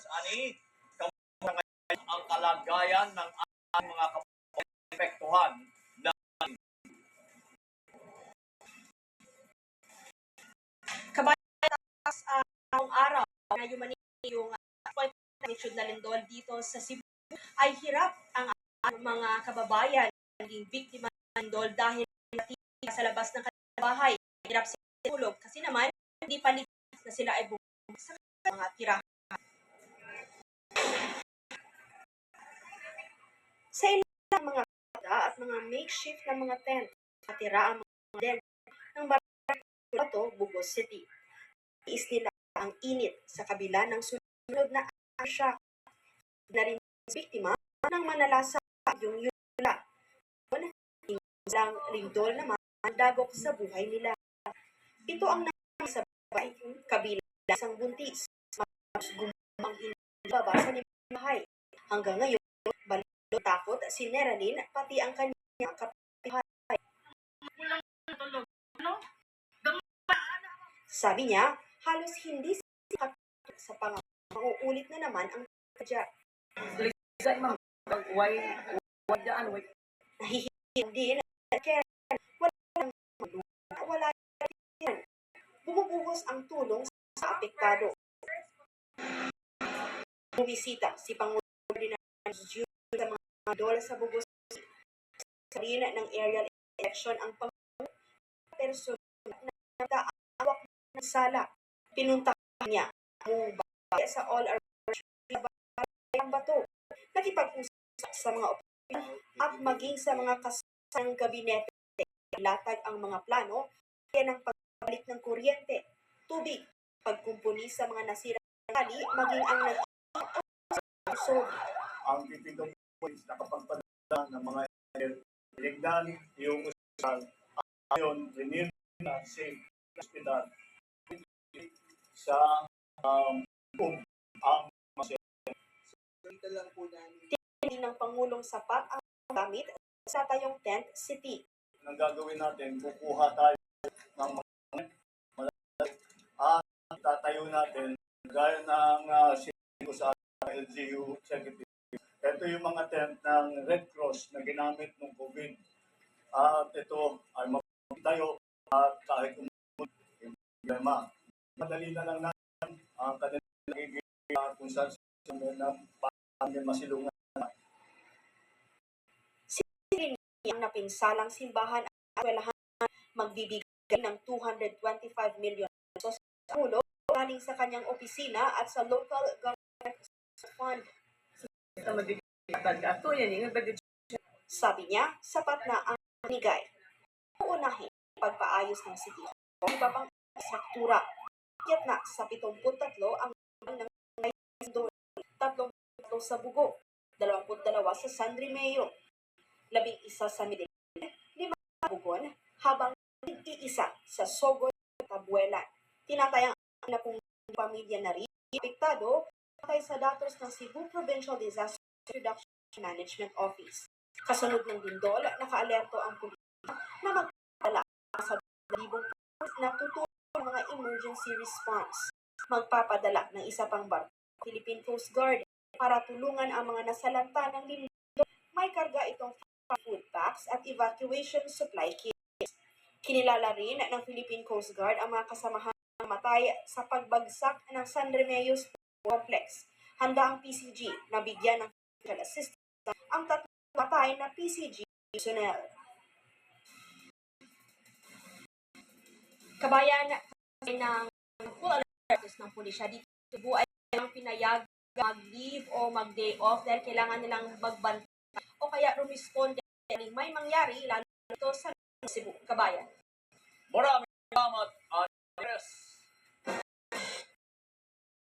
Ani, ang kalagayan ng mga kapektuhan na kabatas ang araw na yung magnitude na lindol dito sa Cebu ay hirap ang mga kababayan naging biktima ng lindol dahil natira sa labas ng bahay. Hirap sila tulog kasi naman hindi pa na sila ay bumalik sa mga tirahan. Sa ilang mga at mga makeshift na mga tent, natira ang mga den ng Barato, Bugos City. Is nila ang init sa kabila ng sunod na shock na rin biktima ng manalasa yung yula. Lang lindol naman ang dagok sa buhay nila. Ito ang nasabay kabila isang buntis. Mas gumang hinabasa ni bahay. Hanggang ngayon, balo takot si Neralyn pati ang kanyang kapitbahay. Sabi niya, halos hindi sa pang-uulit na naman ang kadya. Hindi na kaya wala yan. Bumubuhos ang tulong sa apektado. Bumisita si Pangulo Ferdinand Jr. sa mga dola sa Bugos sa arena ng aerial election ang Pangulo person na nag-aawak ng sala. Pinuntahan niya ang bahay sa all-around bato. Nakipag-usap sa mga opinion at maging sa mga kasang kabinete. Latag ang mga plano kaya ng pagbalik ng kuryente, tubig, pagkumpuni sa mga nasirang kali, maging ang nag-usog. Ang PPWs nakapagpadala ng mga ilegdan yung ospital. Ayon, rinil na safe hospital sa ang hindi ng Pangulong sapat ang gamit sa tayong tent city. Ang gagawin natin, kukuha tayo ng mga at tatayo natin gaya ng sino sa LGU Secretary. Ito yung mga tent ng Red Cross na ginamit ng COVID. At ito ay mapitayo at kahit problema. Madali na lang natin ang kanilang nagiging kung saan na masilungan. Ang napinsalang simbahan at eskwelahan magbibigay ng 225 million pesos sa ulo galing sa kanyang opisina at sa local government fund. Sabi niya, sapat na ang bigay. Uunahin pagpaayos ng city hall, iba pang struktura. Kaya na sa 73 ang ng 33 sa Bugo, 22 sa San Remeo, 11 sa Medellin, 5 sa Bugon, habang iisa sa Sogol at Abuelan. Tinatayang na kung pamilya na rin apektado patay sa datos ng Cebu Provincial Disaster Reduction Management Office. Kasunod ng lindol, nakaalerto ang pulisya na magpapala sa 2,000 na tutulong mga emergency response. Magpapadala ng isa pang barko, Philippine Coast Guard, para tulungan ang mga nasalanta ng lindol. May karga itong food packs at evacuation supply kits. Kinilala rin ng Philippine Coast Guard ang mga kasamahan na matay sa pagbagsak ng San Remeo Complex. Handa ang PCG na bigyan ng physical assistance ang tatlong matay na PCG personnel. Kabayan ng full alert ng pulisya dito sa Cebu ay ang pinayag mag-leave o mag-day off dahil kailangan nilang magbantay o kaya rumisponde may mangyari lalo ito sa Cebu. Kabayan. Maraming salamat, Andres.